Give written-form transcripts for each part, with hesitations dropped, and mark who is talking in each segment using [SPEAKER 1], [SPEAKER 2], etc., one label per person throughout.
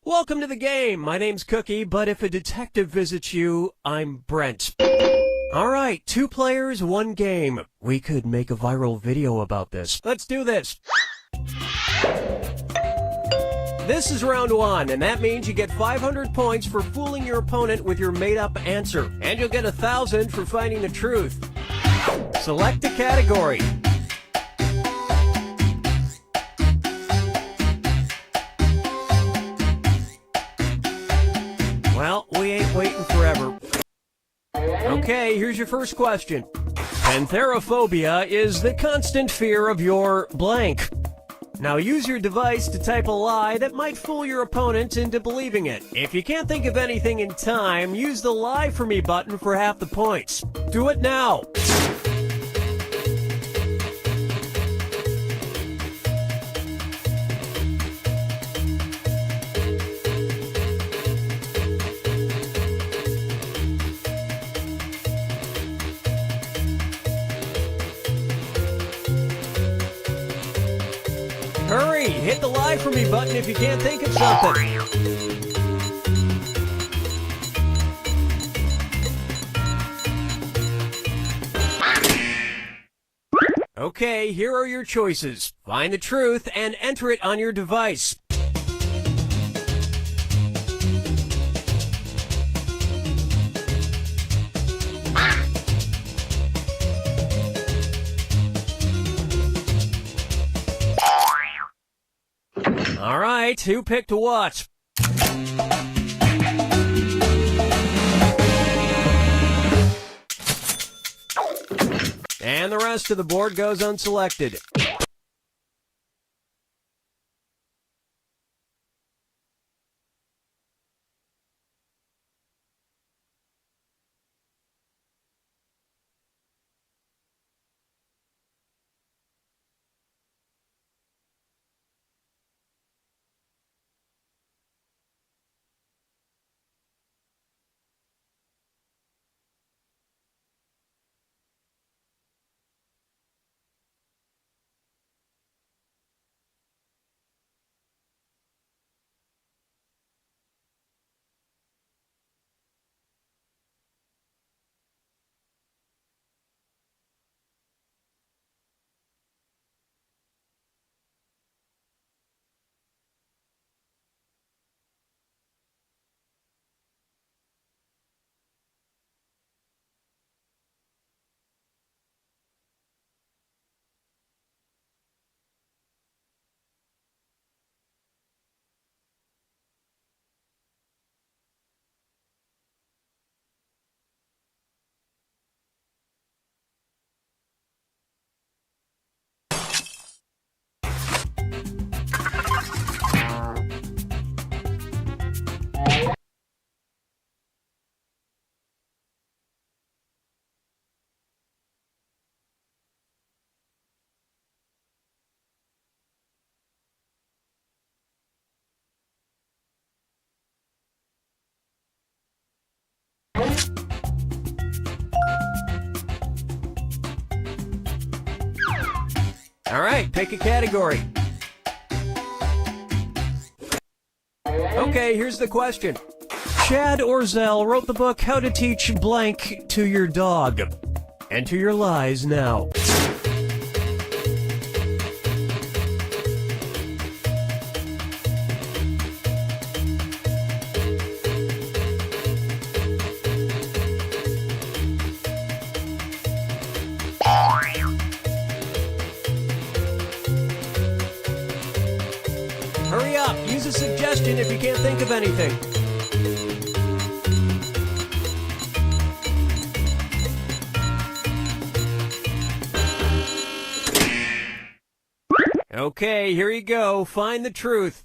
[SPEAKER 1] Welcome to the game. My name's Cookie, but if a detective visits you, I'm Brent. All right, 2 players, 1 game. We could make a viral video about this. Let's do this. This is round 1, and that means you get 500 points for fooling your opponent with your made-up answer. And you'll get 1,000 for finding the truth. Select a category. Well, we ain't waiting forever. Okay, here's your first question. Pantherophobia is the constant fear of your blank. Now use your device to type a lie that might fool your opponent into believing it. If you can't think of anything in time, use the Lie For Me button for half the points. Do it now. Hurry! Hit the Lie For Me button if you can't think of something. Okay, here are your choices. Find the truth and enter it on your device. All right, who picked what? And the rest of the board goes unselected. All right, pick a category. Okay, here's the question. Chad Orzel wrote the book How to Teach Blank to Your Dog. Enter your lies now. Hurry up, use a suggestion if you can't think of anything. Okay, here you go. Find the truth.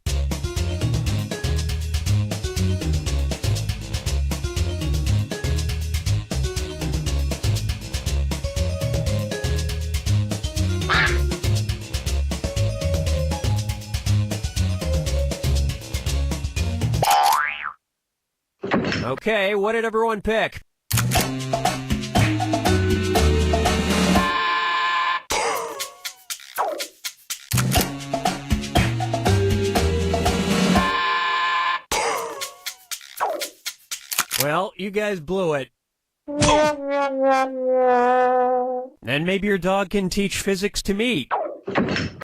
[SPEAKER 1] Okay, what did everyone pick? you guys blew it. Then maybe your dog can teach physics to me.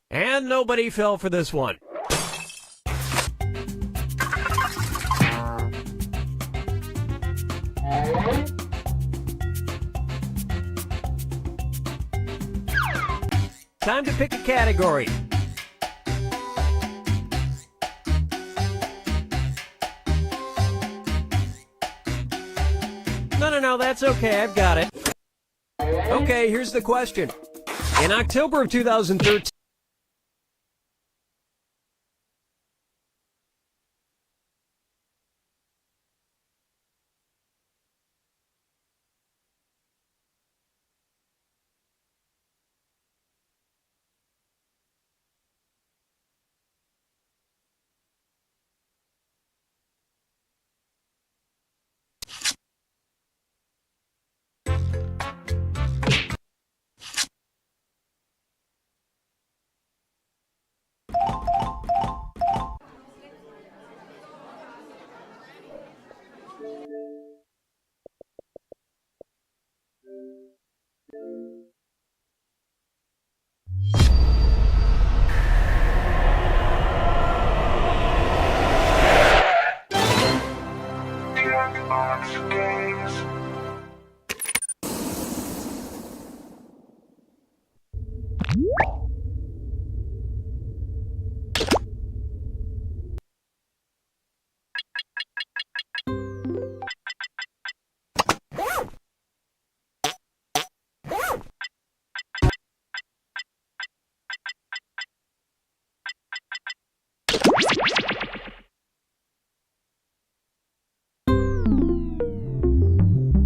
[SPEAKER 1] And nobody fell for this one. Time to pick a category. No, that's okay, I've got it. Okay, here's the question. In October of 2013,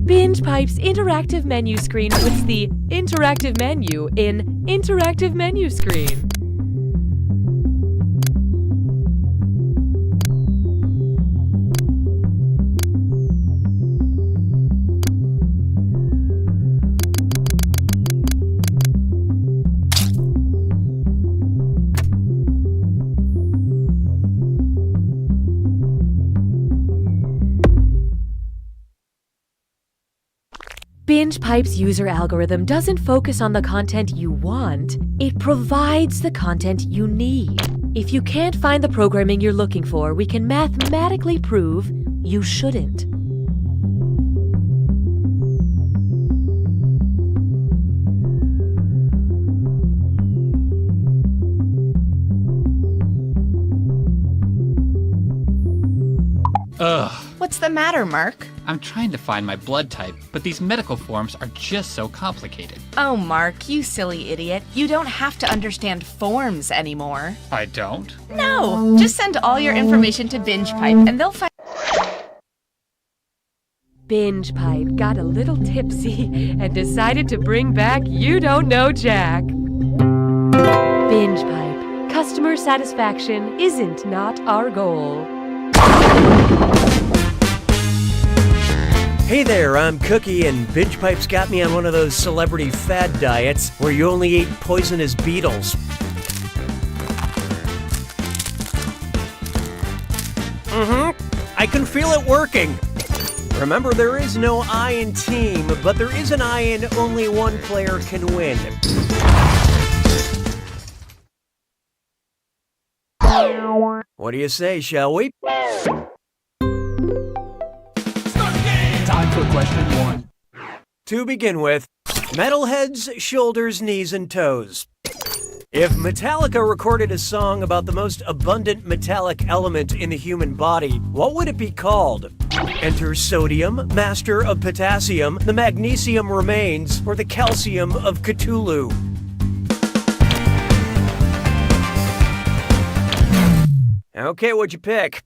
[SPEAKER 2] Binge Pipe's interactive menu screen puts the interactive menu in interactive menu screen. Binge Pipe's user algorithm doesn't focus on the content you want, it provides the content you need. If you can't find the programming you're looking for, we can mathematically prove you shouldn't.
[SPEAKER 3] Ugh.
[SPEAKER 4] What's the matter, Mark?
[SPEAKER 3] I'm trying to find my blood type, but these medical forms are just so complicated.
[SPEAKER 4] Oh, Mark, you silly idiot. You don't have to understand forms anymore.
[SPEAKER 3] I don't?
[SPEAKER 4] No, just send all your information to Binge Pipe and they'll find...
[SPEAKER 2] Binge Pipe got a little tipsy and decided to bring back You Don't Know Jack. Binge Pipe. Customer satisfaction isn't not our goal.
[SPEAKER 1] Hey there, I'm Cookie, and Binge Pipe's got me on one of those celebrity fad diets where you only eat poisonous beetles. I can feel it working. Remember, there is no I in team, but there is an I in only one player can win. What do you say, shall we?
[SPEAKER 5] Time for question 1.
[SPEAKER 1] To begin with, metal heads, shoulders, knees, and toes. If Metallica recorded a song about the most abundant metallic element in the human body, what would it be called? Enter sodium, master of potassium, the magnesium remains, or the calcium of Cthulhu. Okay, what'd you pick?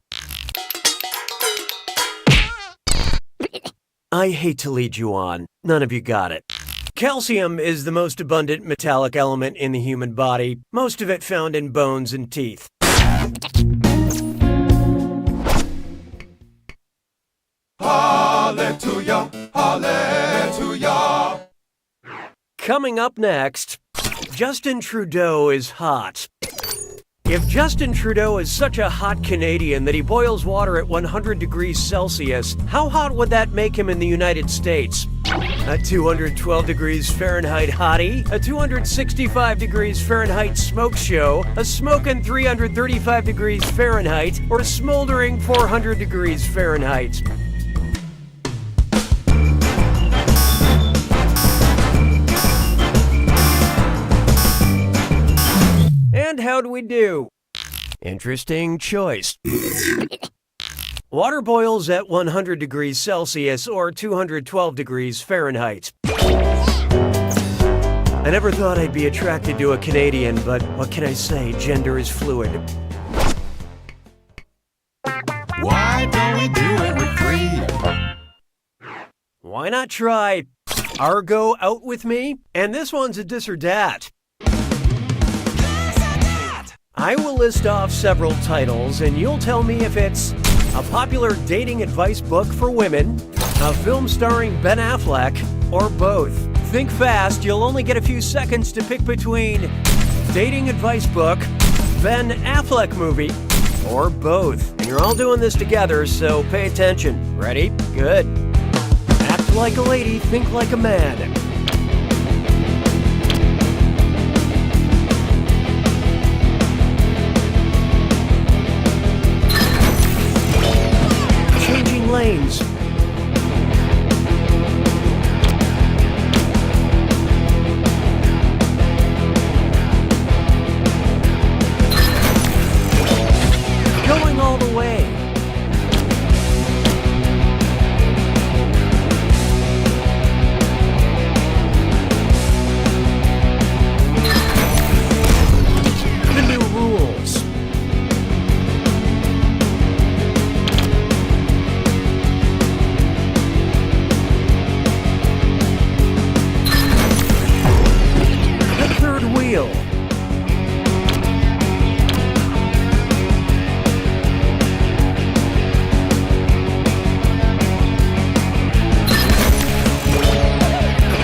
[SPEAKER 1] I hate to lead you on. None of you got it. Calcium is the most abundant metallic element in the human body, most of it found in bones and teeth.
[SPEAKER 5] Hallelujah, hallelujah.
[SPEAKER 1] Coming up next, Justin Trudeau is hot. If Justin Trudeau is such a hot Canadian that he boils water at 100 degrees Celsius, how hot would that make him in the United States? A 212 degrees Fahrenheit hottie, a 265 degrees Fahrenheit smoke show, a smoking 335 degrees Fahrenheit, or a smoldering 400 degrees Fahrenheit? And how'd we do? Interesting choice. Water boils at 100 degrees Celsius or 212 degrees Fahrenheit. I never thought I'd be attracted to a Canadian, but what can I say? Gender is fluid.
[SPEAKER 5] Why don't we do it with three?
[SPEAKER 1] Why not try Argo Out With Me? And this one's a this or dat. I will list off several titles, and you'll tell me if it's a popular dating advice book for women, a film starring Ben Affleck, or both. Think fast, you'll only get a few seconds to pick between dating advice book, Ben Affleck movie, or both. And you're all doing this together, so pay attention. Ready? Good. Act like a lady, think like a man. Lanes. Going all the way. The new rules. Wheel.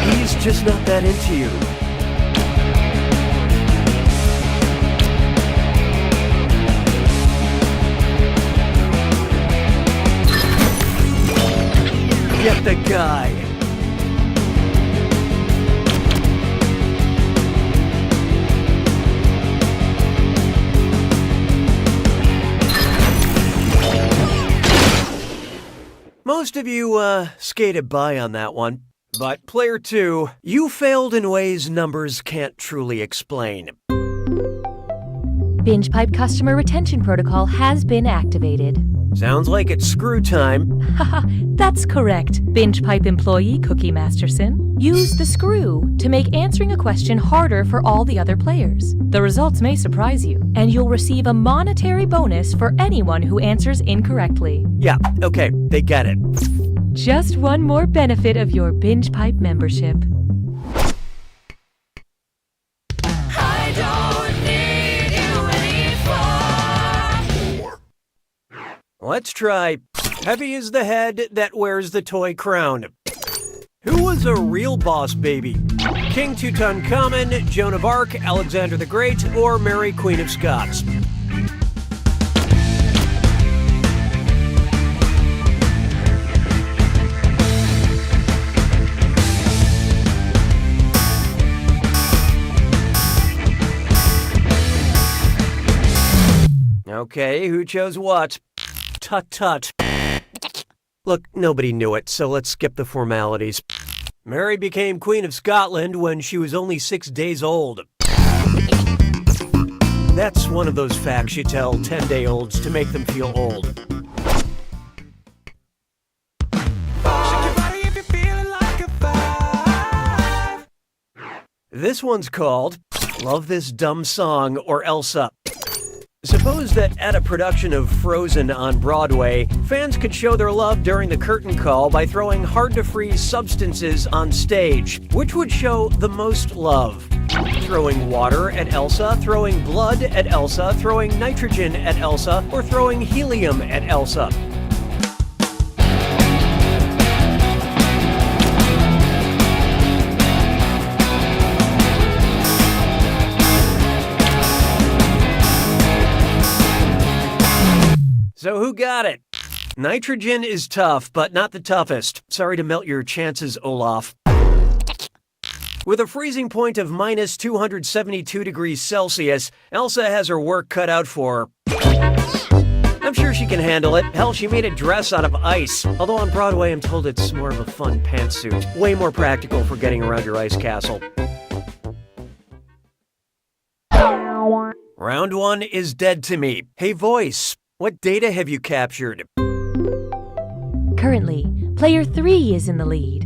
[SPEAKER 1] He's just not that into you. Get the guy. Most of you skated by on that one. But player 2, you failed in ways numbers can't truly explain.
[SPEAKER 2] Binge Pipe customer retention protocol has been activated.
[SPEAKER 1] Sounds like it's screw time.
[SPEAKER 2] Haha, that's correct, Binge Pipe employee Cookie Masterson. Use the screw to make answering a question harder for all the other players. The results may surprise you, and you'll receive a monetary bonus for anyone who answers incorrectly.
[SPEAKER 1] Yeah, okay, they get it.
[SPEAKER 2] Just one more benefit of your Binge Pipe membership.
[SPEAKER 6] I don't need you anymore.
[SPEAKER 1] Let's try Heavy is the Head That Wears the Toy Crown. Who was a real boss baby? King Tutankhamun, Joan of Arc, Alexander the Great, or Mary Queen of Scots? Okay, who chose what? Tut tut. Look, nobody knew it, so let's skip the formalities. Mary became Queen of Scotland when she was only 6 days old. That's one of those facts you tell 10-day-olds to make them feel old. This one's called Love This Dumb Song or Elsa. Suppose that at a production of Frozen on Broadway, fans could show their love during the curtain call by throwing hard-to-freeze substances on stage. Which would show the most love? Throwing water at Elsa, throwing blood at Elsa, throwing nitrogen at Elsa, or throwing helium at Elsa? So who got it? Nitrogen is tough, but not the toughest. Sorry to melt your chances, Olaf. With a freezing point of minus 272 degrees Celsius, Elsa has her work cut out for her. I'm sure she can handle it. Hell, she made a dress out of ice. Although on Broadway, I'm told it's more of a fun pantsuit. Way more practical for getting around your ice castle. Round 1 is dead to me. Hey, voice, what data have you captured?
[SPEAKER 2] Currently, player 3 is in the lead.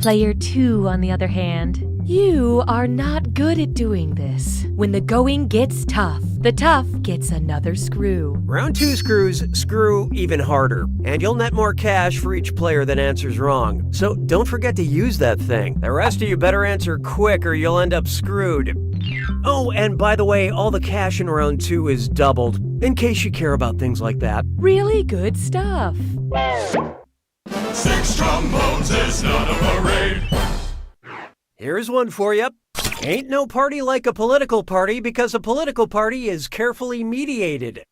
[SPEAKER 2] Player 2, on the other hand, you are not good at doing this. When the going gets tough, the tough gets another screw.
[SPEAKER 1] Round 2 screws screw even harder, and you'll net more cash for each player that answers wrong. So don't forget to use that thing. The rest of you better answer quick or you'll end up screwed. Oh, and by the way, all the cash in round 2 is doubled, in case you care about things like that.
[SPEAKER 2] Really good stuff.
[SPEAKER 5] 6 trombones is not a parade.
[SPEAKER 1] Here's one for you. Ain't no party like a political party because a political party is carefully mediated.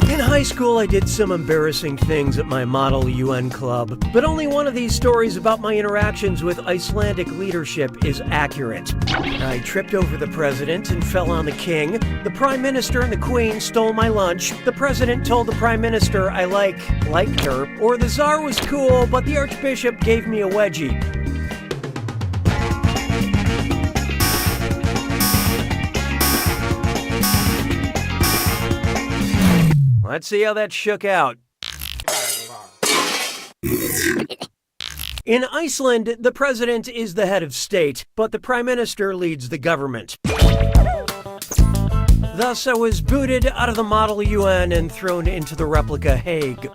[SPEAKER 1] In high school, I did some embarrassing things at my Model UN club, but only one of these stories about my interactions with Icelandic leadership is accurate. I tripped over the president and fell on the king. The prime minister and the queen stole my lunch. The president told the prime minister I liked her. Or the czar was cool, but the archbishop gave me a wedgie. Let's see how that shook out. In Iceland, the president is the head of state, but the prime minister leads the government. Thus, I was booted out of the Model UN and thrown into the replica Hague.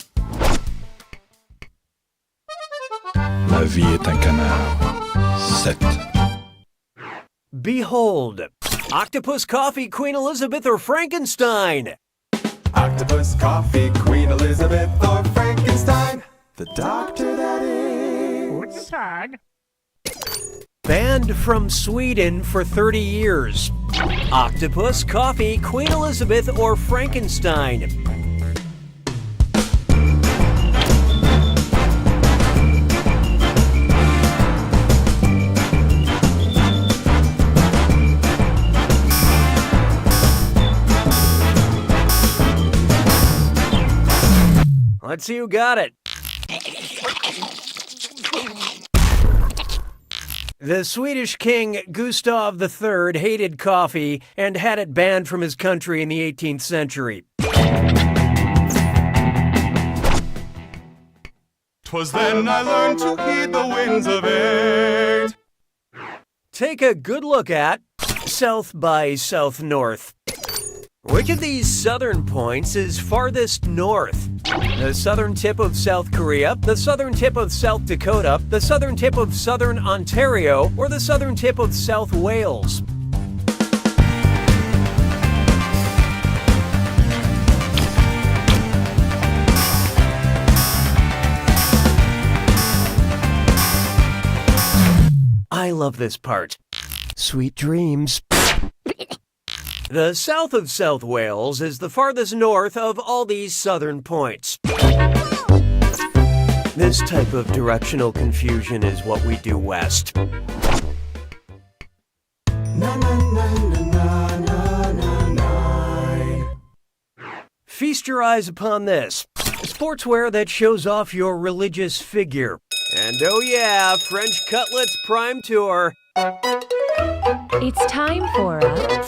[SPEAKER 5] La vie est un canard. 7.
[SPEAKER 1] Behold, octopus, coffee, Queen Elizabeth, or Frankenstein?
[SPEAKER 7] Octopus, coffee, Queen Elizabeth, or Frankenstein. The doctor, that is.
[SPEAKER 1] Banned from Sweden for 30 years. Octopus, coffee, Queen Elizabeth, or Frankenstein? Let's see who got it. The Swedish king Gustav III hated coffee and had it banned from his country in the 18th century.
[SPEAKER 7] 'Twas then I learned to heed the winds of eight.
[SPEAKER 1] Take a good look at South by South North. Which of these southern points is farthest north? The southern tip of South Korea, the southern tip of South Dakota, the southern tip of southern Ontario, or the southern tip of South Wales? I love this part. Sweet dreams. The south of South Wales is the farthest north of all these southern points. This type of directional confusion is what we do west.
[SPEAKER 7] Na na na na na na na na.
[SPEAKER 1] Feast your eyes upon this. Sportswear that shows off your religious figure. And oh yeah, French Cutlets Prime Tour.
[SPEAKER 2] It's time for a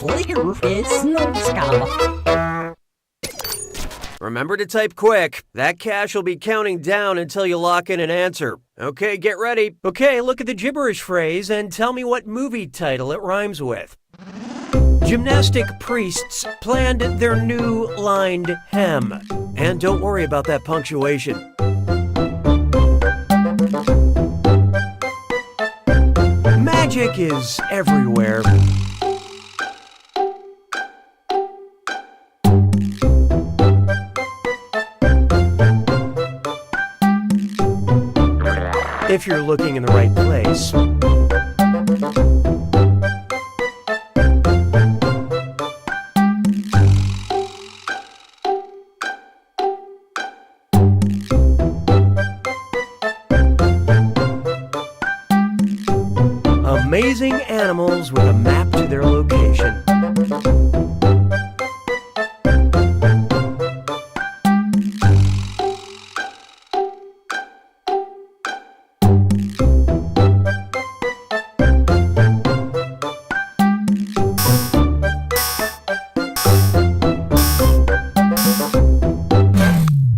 [SPEAKER 1] Remember to type quick. That cash will be counting down until you lock in an answer. Okay, get ready. Okay, look at the gibberish phrase and tell me what movie title it rhymes with. Gymnastic priests planned their new lined hem. And don't worry about that punctuation. Magic is everywhere. If you're looking in the right place. amazing animals with a map to their location.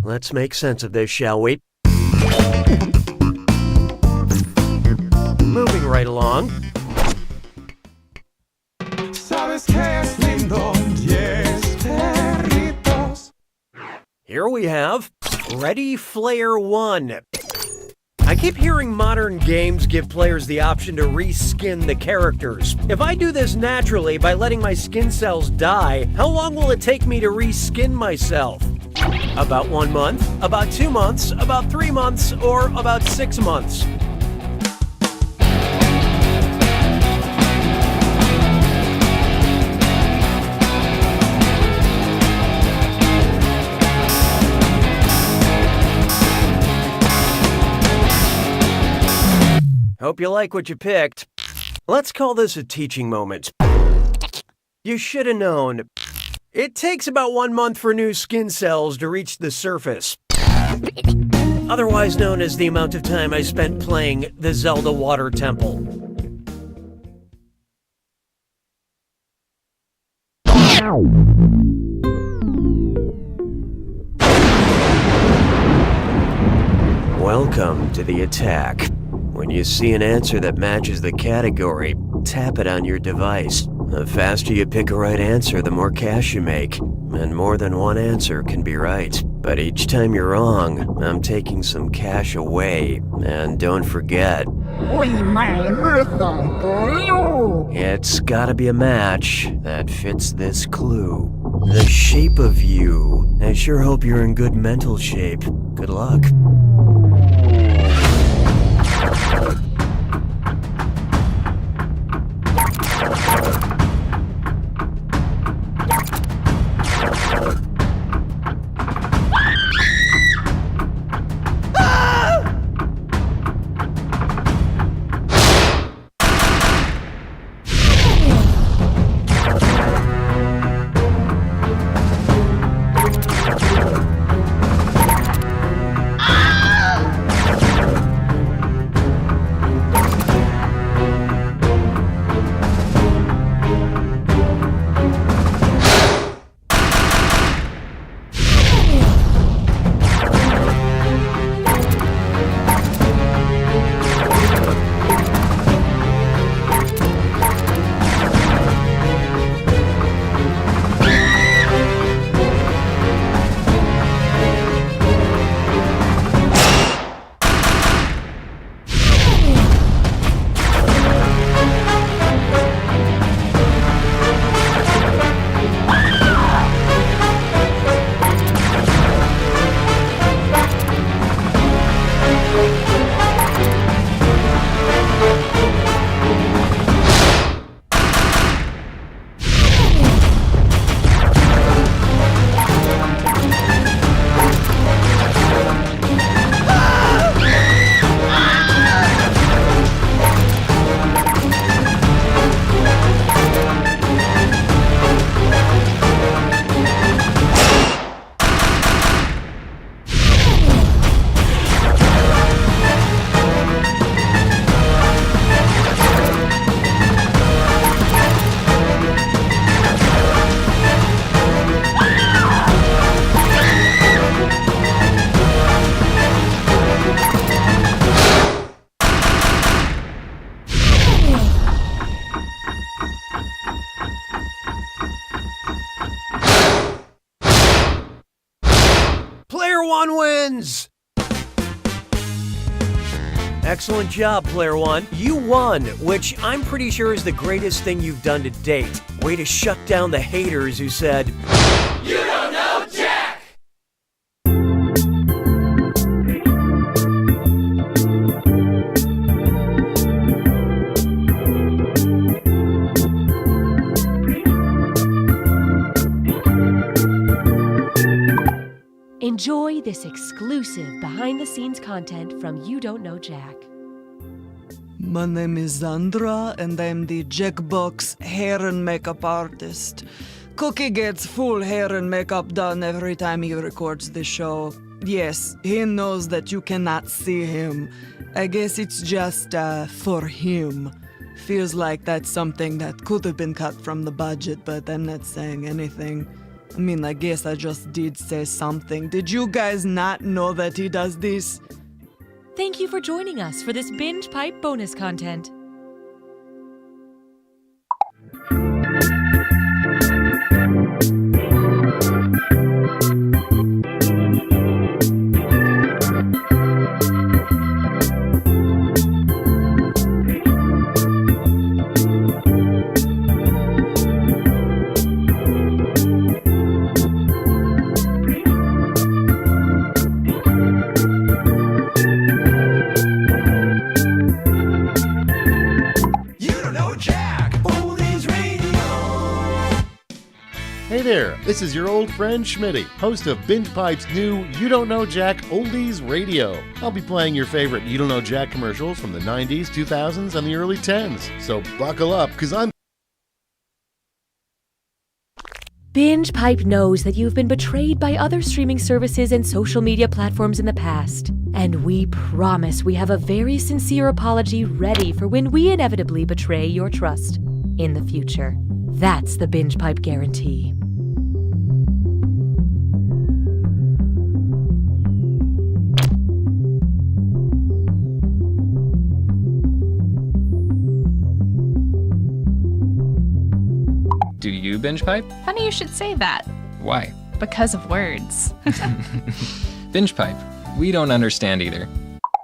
[SPEAKER 1] Let's make sense of this, shall we? Moving right along.
[SPEAKER 5] Sabes que es lindo, 10 perritos.
[SPEAKER 1] Here we have Ready Flare 1. I keep hearing modern games give players the option to reskin the characters. If I do this naturally by letting my skin cells die, how long will it take me to reskin myself? About 1 month, about 2 months, about 3 months, or about 6 months? Hope you like what you picked. Let's call this a teaching moment. You should have known. It takes about 1 month for new skin cells to reach the surface. Otherwise known as the amount of time I spent playing the Zelda Water Temple. Welcome to the attack. When you see an answer that matches the category, tap it on your device. The faster you pick a right answer, the more cash you make. And more than one answer can be right. But each time you're wrong, I'm taking some cash away. And don't forget, it's gotta be a match that fits this clue. The shape of you. I sure hope you're in good mental shape. Good luck. Player one wins! Excellent job, Player One. You won, which I'm pretty sure is the greatest thing you've done to date. Way to shut down the haters who said, "You don't know Jack!"
[SPEAKER 2] Enjoy this exclusive behind-the-scenes content from You Don't Know Jack.
[SPEAKER 8] My name is Zandra, and I'm the jackbox hair and makeup artist. Cookie gets full hair and makeup done every time he records the show. Yes, he knows that you cannot see him. I guess it's just, for him. Feels like that's something that could have been cut from the budget, but I'm not saying anything. I mean, I guess I just did say something. Did you guys not know that he does this?
[SPEAKER 2] Thank you for joining us for this Binge Pipe bonus content.
[SPEAKER 9] Hey there, this is your old friend Schmitty, host of Binge Pipe's new You Don't Know Jack Oldies Radio. I'll be playing your favorite You Don't Know Jack commercials from the 90s, 2000s, and the early 10s. So buckle up, because I'm...
[SPEAKER 2] Binge Pipe knows that you've been betrayed by other streaming services and social media platforms in the past. And we promise we have a very sincere apology ready for when we inevitably betray your trust in the future. That's the Binge Pipe guarantee.
[SPEAKER 3] Do you binge pipe?
[SPEAKER 4] Funny you should say that.
[SPEAKER 3] Why?
[SPEAKER 4] Because of words.
[SPEAKER 3] Binge pipe. We don't understand either.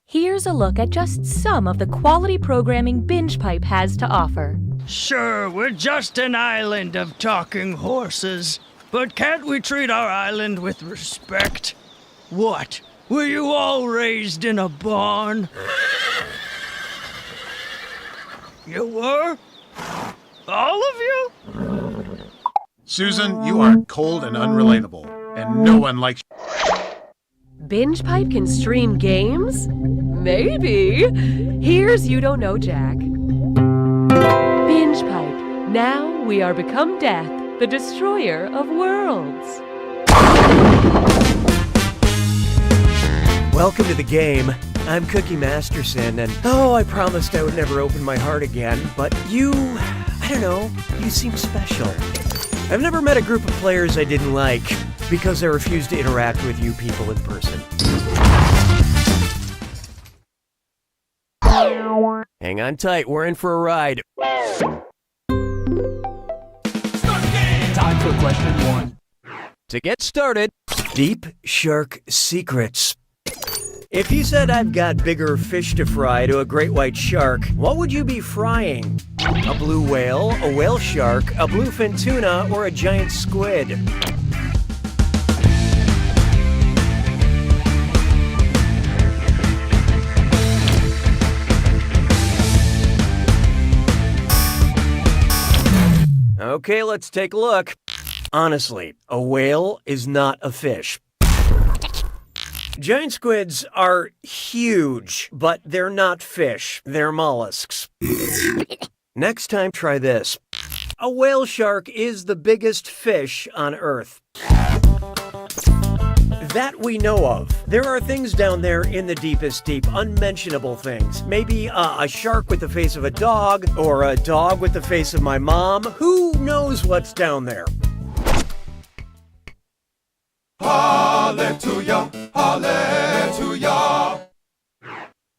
[SPEAKER 2] Here's a look at just some of the quality programming Binge Pipe has to offer.
[SPEAKER 10] Sure, we're just an island of talking horses, but can't we treat our island with respect? What? Were you all raised in a barn? You were? All of you?
[SPEAKER 9] Susan, you are cold and unrelatable, and no one likes...
[SPEAKER 2] Binge Pipe can stream games? Maybe. Here's You Don't Know Jack. Binge Pipe. Now we are become death, the destroyer of worlds.
[SPEAKER 1] Welcome to the game. I'm Cookie Masterson, and I promised I would never open my heart again, but you seem special. I've never met a group of players I didn't like because I refuse to interact with you people in person. Hang on tight, we're in for a ride.
[SPEAKER 5] Time for question 1.
[SPEAKER 1] To get started, Deep Shark Secrets. If you said I've got bigger fish to fry to a great white shark, what would you be frying? A blue whale, a whale shark, a bluefin tuna, or a giant squid? Okay, let's take a look. Honestly, a whale is not a fish. Giant squids are huge, but they're not fish. They're mollusks. Next time, try this. A whale shark is the biggest fish on Earth. That we know of. There are things down there in the deepest deep, unmentionable things. Maybe a shark with the face of a dog, or a dog with the face of my mom. Who knows what's down there?
[SPEAKER 5] Hallelujah, hallelujah.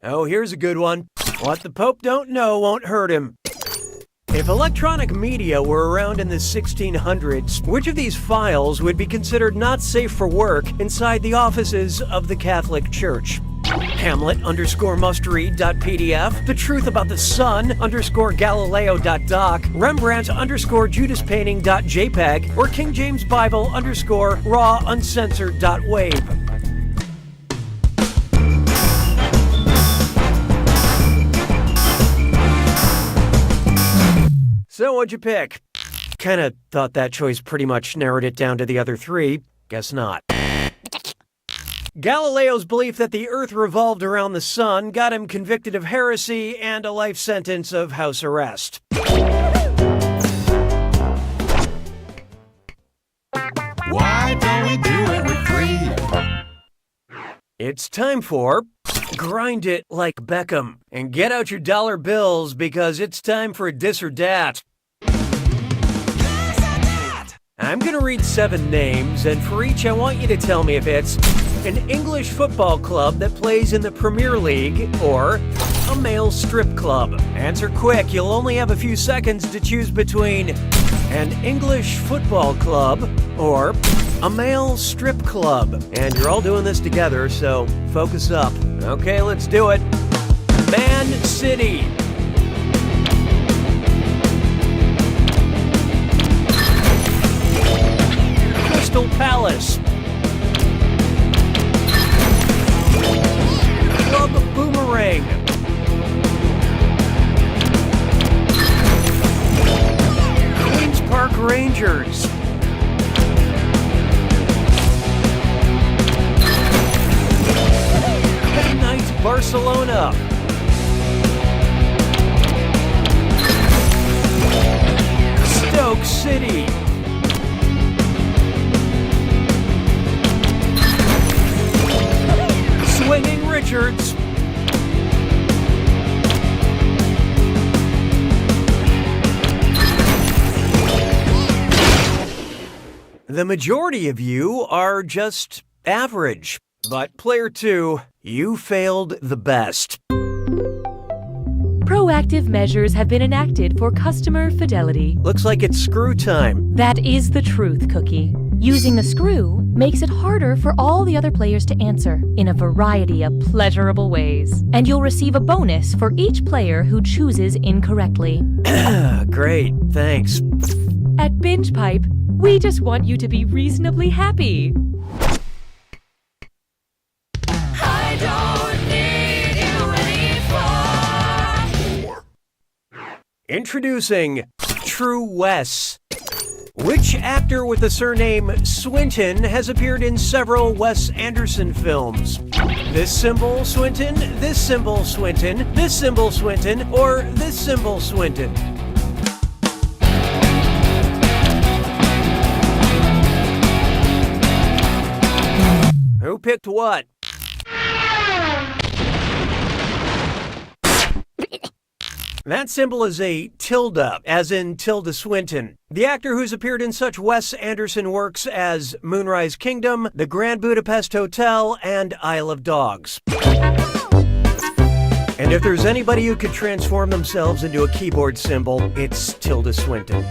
[SPEAKER 1] Oh, here's a good one. What the Pope don't know won't hurt him. If electronic media were around in the 1600s, which of these files would be considered not safe for work inside the offices of the Catholic Church? Hamlet_mustread.pdf, The Truth About the Sun _Galileo.doc, Rembrandt _Judas Painting.jpg, or King James Bible _raw uncensored.wave. So what'd you pick? Kinda thought that choice pretty much narrowed it down to the other three. Guess not. Galileo's belief that the Earth revolved around the sun got him convicted of heresy and a life sentence of house arrest.
[SPEAKER 5] Why don't we do it with 3?
[SPEAKER 1] It's time for Grind It Like Beckham. And get out your dollar bills because it's time for Dis or Dat. I'm going to read 7 names, and for each I want you to tell me if it's an English football club that plays in the Premier League or a male strip club. Answer quick, you'll only have a few seconds to choose between an English football club or a male strip club. And you're all doing this together, so focus up. Okay, let's do it. Man City. Crystal Palace. Club Boomerang. Queens Park Rangers. Knights Barcelona. Stoke City. Swinging Richards. The majority of you are just average, but player 2, you failed the best.
[SPEAKER 2] Proactive measures have been enacted for customer fidelity.
[SPEAKER 1] Looks like it's screw time.
[SPEAKER 2] That is the truth, Cookie. Using the screw makes it harder for all the other players to answer in a variety of pleasurable ways. And you'll receive a bonus for each player who chooses incorrectly.
[SPEAKER 1] Great, thanks.
[SPEAKER 2] At Binge Pipe, we just want you to be reasonably happy.
[SPEAKER 6] I don't need you anymore.
[SPEAKER 1] Introducing True Wes. Which actor with the surname Swinton has appeared in several Wes Anderson films? This symbol Swinton, this symbol Swinton, this symbol Swinton, or this symbol Swinton? Who picked what? That symbol is a tilde, as in Tilda Swinton, the actor who's appeared in such Wes Anderson works as Moonrise Kingdom, The Grand Budapest Hotel, and Isle of Dogs. And if there's anybody who could transform themselves into a keyboard symbol, it's Tilda Swinton.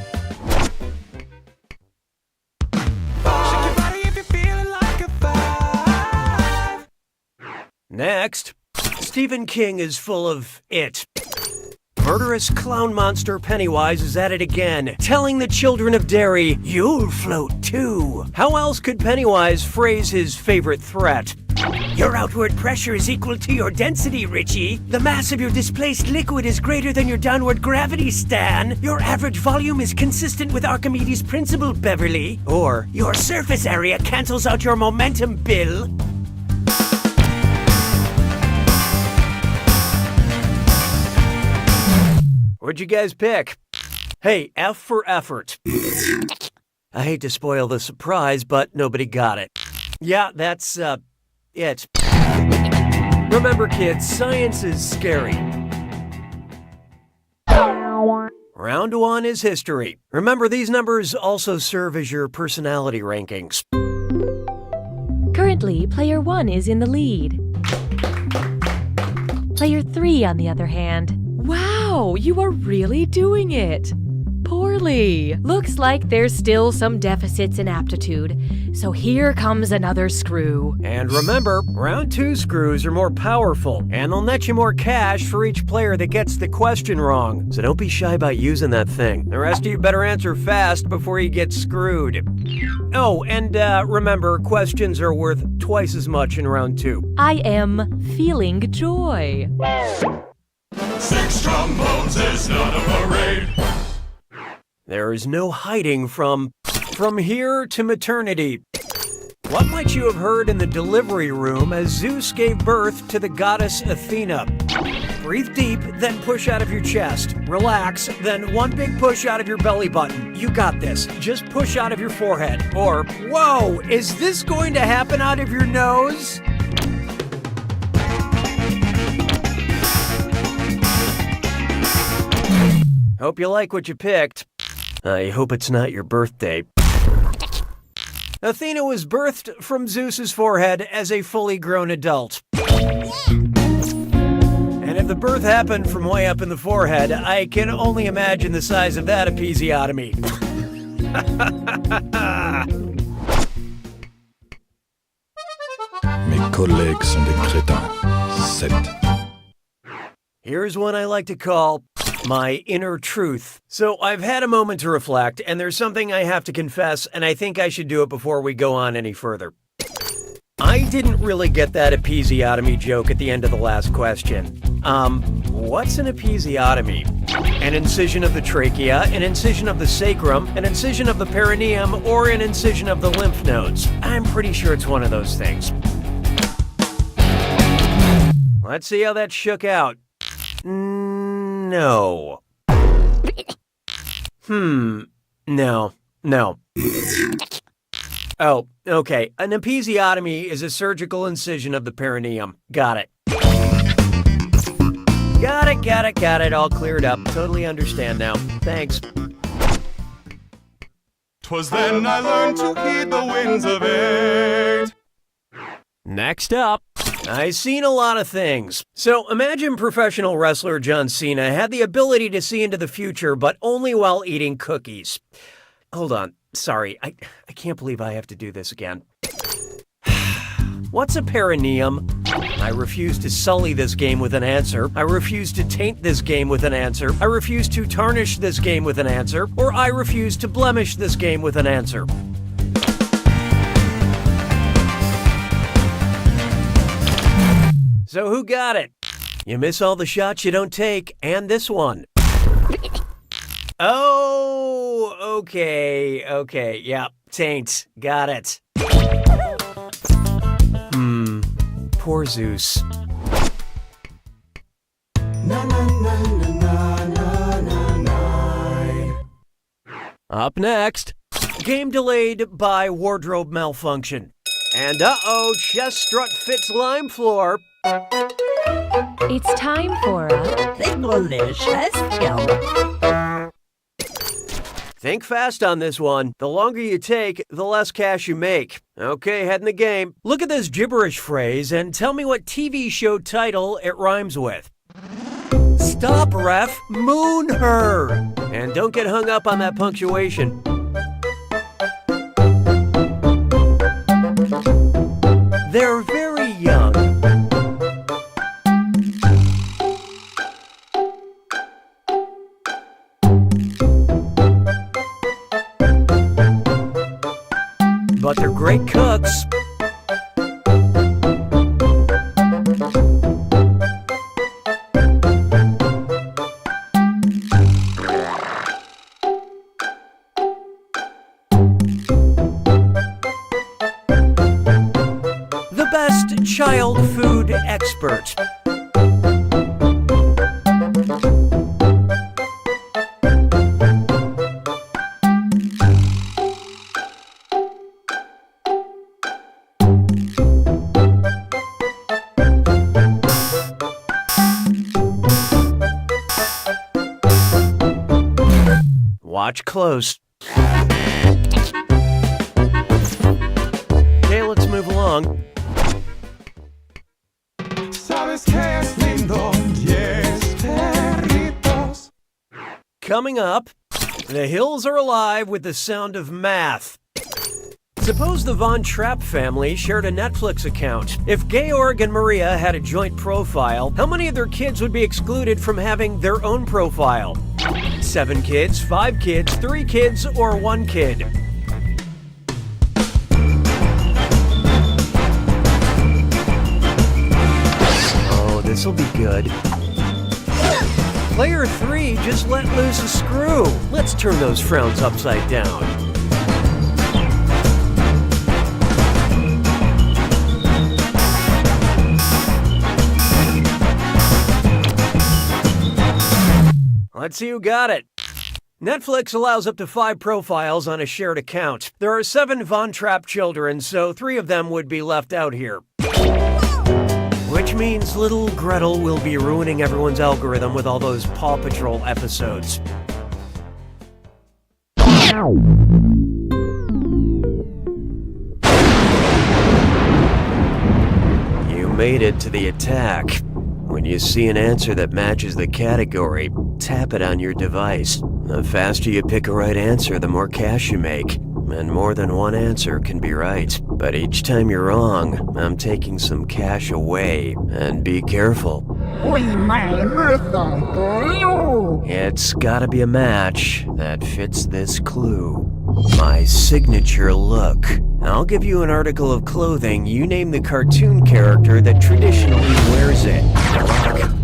[SPEAKER 1] Next, Stephen King is full of it. Murderous clown monster Pennywise is at it again, telling the children of Derry, "You'll float too." How else could Pennywise phrase his favorite threat? Your outward pressure is equal to your density, Richie. The mass of your displaced liquid is greater than your downward gravity, Stan. Your average volume is consistent with Archimedes' principle, Beverly. Or, your surface area cancels out your momentum, Bill. What'd you guys pick? Hey, F for effort. I hate to spoil the surprise, but nobody got it. Yeah, that's, it. Remember, kids, science is scary. Round 1 is history. Remember, these numbers also serve as your personality rankings.
[SPEAKER 2] Currently, player 1 is in the lead. Player 3, on the other hand. Wow, you are really doing it. Poorly. Looks like there's still some deficits in aptitude. So here comes another screw.
[SPEAKER 1] And remember, round 2 screws are more powerful, and they'll net you more cash for each player that gets the question wrong. So don't be shy about using that thing. The rest of you better answer fast before you get screwed. Oh, and remember, questions are worth twice as much in round 2.
[SPEAKER 2] I am feeling joy.
[SPEAKER 5] 6 trombones is not a parade.
[SPEAKER 1] There is no hiding from here to maternity. What might you have heard in the delivery room as Zeus gave birth to the goddess Athena? Breathe deep, then push out of your chest. Relax, then one big push out of your belly button. You got this. Just push out of your forehead. Or, whoa, is this going to happen out of your nose? Hope you like what you picked. I hope it's not your birthday. Athena was birthed from Zeus's forehead as a fully grown adult. And if the birth happened from way up in the forehead, I can only imagine the size of that episiotomy.
[SPEAKER 5] Mes collègues sont des crétins. 7.
[SPEAKER 1] Here's one I like to call my inner truth. So I've had a moment to reflect, and there's something I have to confess, and I think I should do it before we go on any further. I didn't really get that episiotomy joke at the end of the last question. What's an episiotomy? An incision of the trachea, an incision of the sacrum, an incision of the perineum, or an incision of the lymph nodes. I'm pretty sure it's one of those things. Let's see how that shook out. No. No. Oh, okay. An episiotomy is a surgical incision of the perineum. Got it. Got it. All cleared up. Totally understand now. Thanks.
[SPEAKER 5] 'Twas then I learned to heed the winds of 8.
[SPEAKER 1] Next up, I've seen a lot of things. So imagine professional wrestler John Cena had the ability to see into the future, but only while eating cookies. Hold on. Sorry, I can't believe I have to do this again. What's a perineum? I refuse to sully this game with an answer. I refuse to taint this game with an answer. I refuse to tarnish this game with an answer. Or I refuse to blemish this game with an answer. So who got it? You miss all the shots you don't take, and this one. Oh, okay, yeah, taint, got it. Poor Zeus.
[SPEAKER 7] Na na na na na na na.
[SPEAKER 1] Up next, game delayed by wardrobe malfunction. And uh-oh, chest strut fits lime floor.
[SPEAKER 2] It's time for a
[SPEAKER 6] Delicious film.
[SPEAKER 1] Think fast on this one. The longer you take, the less cash you make. Okay, head in the game. Look at this gibberish phrase and tell me what TV show title it rhymes with. Stop, ref. Moon her. And don't get hung up on that punctuation. They're very young. But they're great cooks. The best child food expert. Watch close. Okay, let's move along.
[SPEAKER 5] Sabes que es lindo, 10 perritos.
[SPEAKER 1] Coming up, the hills are alive with the sound of math. Suppose the Von Trapp family shared a Netflix account. If Georg and Maria had a joint profile, how many of their kids would be excluded from having their own profile? 7 kids, 5 kids, 3 kids, or 1 kid? Oh, this'll be good. Player 3 just let loose a screw. Let's turn those frowns upside down. Let's see who got it. Netflix allows up to 5 profiles on a shared account. There are 7 Von Trapp children, so 3 of them would be left out here. Which means little Gretel will be ruining everyone's algorithm with all those Paw Patrol episodes. You made it to the attack. When you see an answer that matches the category, tap it on your device. The faster you pick a right answer, the more cash you make. And more than one answer can be right. But each time you're wrong, I'm taking some cash away. And be careful. It's gotta be a match that fits this clue. My signature look. I'll give you an article of clothing. You name the cartoon character that traditionally wears it. Good luck.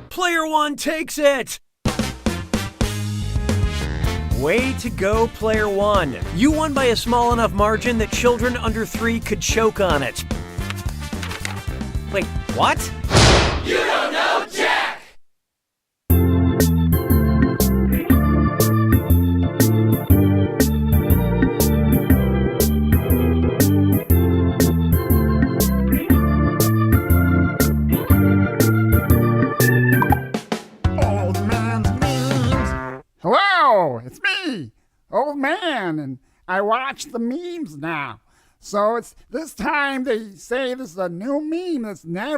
[SPEAKER 1] Player 1 takes it! Way to go, Player 1. You won by a small enough margin that children under 3 could choke on it. Wait, what?
[SPEAKER 7] You don't know Jack!
[SPEAKER 11] Hello, it's me, Old Man, and I watch the memes now. So it's this time they say this is a new meme that's never